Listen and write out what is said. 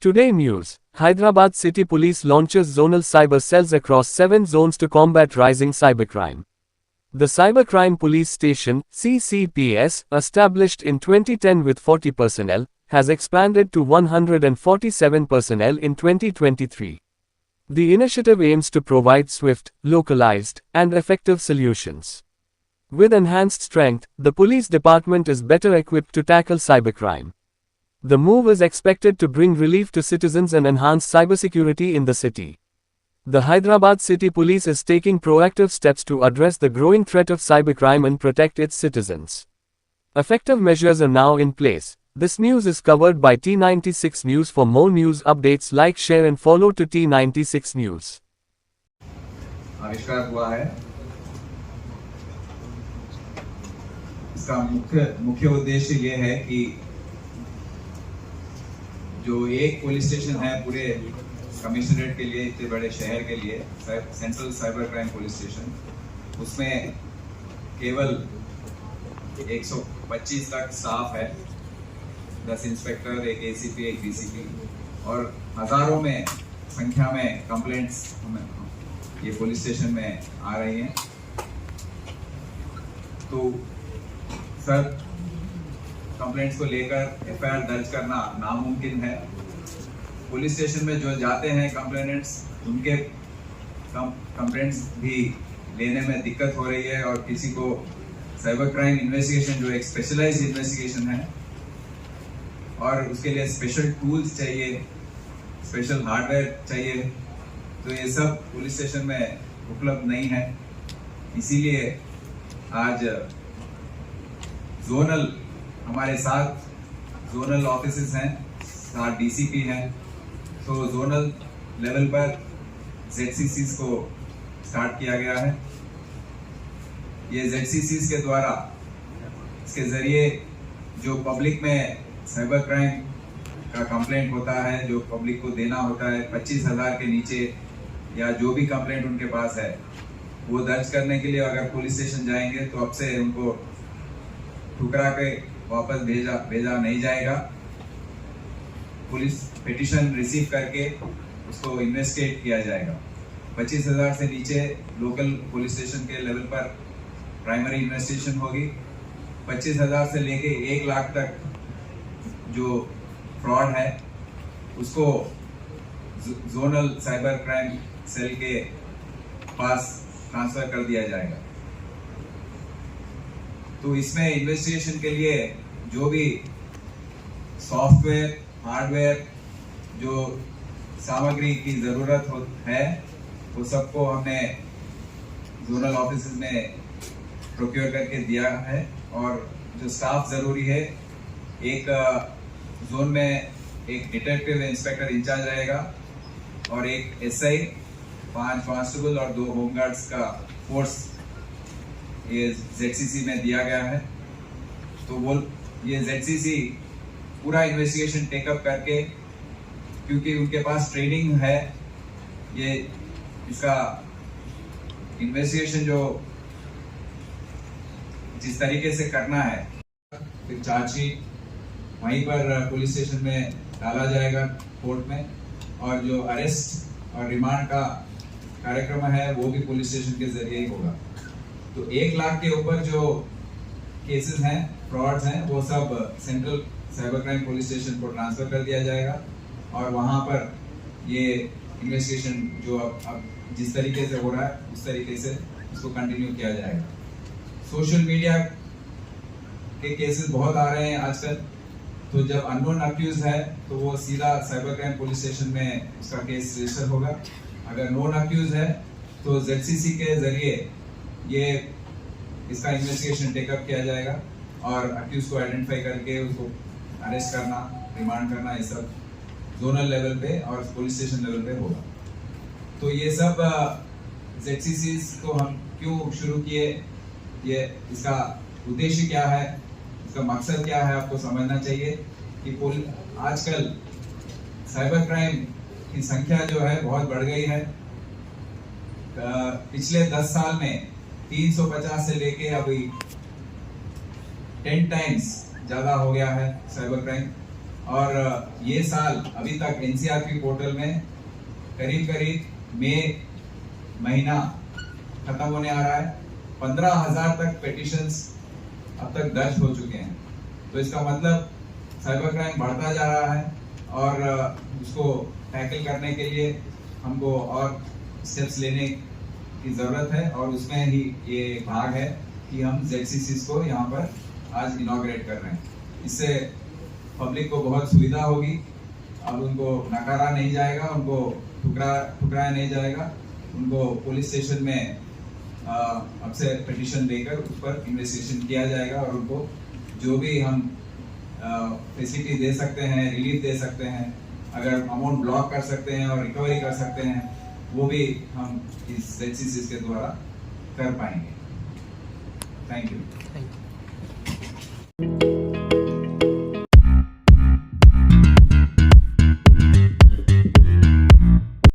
Today News. Hyderabad City Police launches zonal cyber cells across 7 zones to combat rising cybercrime. The Cybercrime Police Station, CCPS, established in 2010 with 40 personnel, has expanded to 147 personnel in 2023. The initiative aims to provide swift, localized, and effective solutions. With enhanced strength, the police department is better equipped to tackle cybercrime. The move is expected to bring relief to citizens and enhance cybersecurity in the city. The Hyderabad City Police is taking proactive steps to address the growing threat of cybercrime and protect its citizens. Effective measures are now in place. This news is covered by T96 News. For more news updates, like, share and follow to T96 News. आविष्कार हुआ है। इसका मुख्य उद्देश्य ये है कि जो एक पुलिस स्टेशन है पूरे कमिश्नरेट के लिए, इतने बड़े शहर के लिए, central cyber crime police station, उसमें केवल 125 तक स्टाफ है, 10 इंस्पेक्टर, एक एसीपी, एक डीसीपी और हजारों में संख्या में कंप्लेंट्स ये पुलिस स्टेशन में आ रही हैं। तो सर, कंप्लेंट्स को लेकर एफआईआर दर्ज करना नामुमकिन है। पुलिस स्टेशन में जो जाते हैं कंप्लेनेंट्स, उनके कंप्लेंट्स भी लेने में दिक्कत हो रही है और किसी को साइबर क्राइम इन्वेस्टिगेशन, जो एक स्पेशलाइज्ड इन्वेस्टिगेशन है और उसके लिए स्पेशल टूल्स चाहिए, स्पेशल हार्डवेयर चाहिए, तो ये सब पुलिस स्टेशन में उपलब्ध नहीं है। इसीलिए आज जोनल, हमारे 7 जोनल ऑफिसेस हैं, 7 डीसीपी हैं, तो जोनल लेवल पर ZCCs को स्टार्ट किया गया है। ये ZCCs के द्वारा, इसके जरिए जो पब्लिक में साइबर क्राइम का कंप्लेंट होता है, जो पब्लिक को देना होता है 25,000 के नीचे या जो भी कंप्लेंट उनके पास है, वो दर्ज करने के लिए अगर पुलिस स्टेशन जाएंगे तो अब से उनको ठुकरा के वापस भेजा नहीं जाएगा। पुलिस पिटीशन रिसीव करके उसको इन्वेस्टिगेट किया जाएगा। 25,000 से नीचे लोकल पुलिस स्टेशन के लेवल पर प्राइमरी इन्वेस्टिगेशन होगी। 25,000 से लेके 1 लाख तक जो फ्रॉड है उसको जोनल साइबर क्राइम सेल के पास ट्रांसफर कर दिया जाएगा। तो इसमें इन्वेस्टिगेशन के लिए जो भी सॉफ्टवेयर, हार्डवेयर, जो सामग्री की जरूरत है, वो सबको हमने जोनल ऑफिस में प्रोक्योर करके दिया है। और जो स्टाफ जरूरी है, एक जोन में एक डिटेक्टिव इंस्पेक्टर इंचार्ज रहेगा और एक एसआई, 5 कांस्टेबल और 2 होमगार्ड्स का फोर्स ये ZCC में दिया गया है। तो वो ये ZCC पूरा इन्वेस्टिगेशन टेकअप करके, क्योंकि उनके पास ट्रेनिंग है, ये इसका इन्वेस्टिगेशन जो जिस तरीके से करना है, फिर चार्जशीट वहीं पर पुलिस स्टेशन में डाला जाएगा कोर्ट में, और जो अरेस्ट और रिमांड का कार्यक्रम है वो भी पुलिस स्टेशन के जरिए ही होगा। तो 1 लाख के ऊपर जो केसेस हैं, फ्रॉड्स हैं, वो सब central cyber crime police station को ट्रांसफर कर दिया जाएगा और वहां पर ये इन्वेस्टिगेशन जो अब जिस तरीके से हो रहा है उस तरीके से उसको कंटिन्यू किया जाएगा। सोशल मीडिया के केसेस बहुत आ रहे हैं आजकल, तो जब अननोन अक्यूज है तो वो सीधा साइबर क्राइम पुलिस स्टेशन में उसका केस रजिस्टर होगा। अगर नोन अक्यूज है तो ZCC के जरिए ये इसका इन्वेस्टिगेशन टेकअप किया जाएगा और अक्यूज को आइडेंटिफाई करके उसको अरेस्ट करना, रिमांड करना, ये सब जोनल लेवल पे और पुलिस स्टेशन लेवल पे होगा। तो ये सब ZCCs को हम क्यों शुरू किए, ये इसका उद्देश्य क्या है, इसका मकसद क्या है, आपको समझना चाहिए कि आजकल साइबर क्राइम की संख्या जो है बहुत बढ़ गई है। पिछले 10 साल में 350 से लेके अभी 10 टाइम्स ज्यादा हो गया है साइबर क्राइम। और ये साल अभी तक एनसीआरपी पोर्टल में करीब करीब मई महीना खत्म होने आ रहा है, 15,000 तक पिटिशंस अब तक दर्ज हो चुके हैं। तो इसका मतलब साइबर क्राइम बढ़ता जा रहा है और उसको टैकल करने के लिए हमको और स्टेप्स लेने की ज़रूरत है, और उसमें ही ये भाग है कि हम ZCCs को यहाँ पर आज इनॉग्रेट कर रहे हैं। इससे पब्लिक को बहुत सुविधा होगी। अब उनको नकारा नहीं जाएगा, उनको ठुकराया नहीं जाएगा, उनको पुलिस स्टेशन में अब से पिटीशन देकर उस पर इन्वेस्टिगेशन किया जाएगा और उनको जो भी हम फैसिलिटी दे सकते हैं, रिलीफ दे सकते हैं, अगर अमाउंट ब्लॉक कर सकते हैं और रिकवरी कर सकते हैं, वो भी हम इस ZCCs के द्वारा कर पाएंगे। Thank you.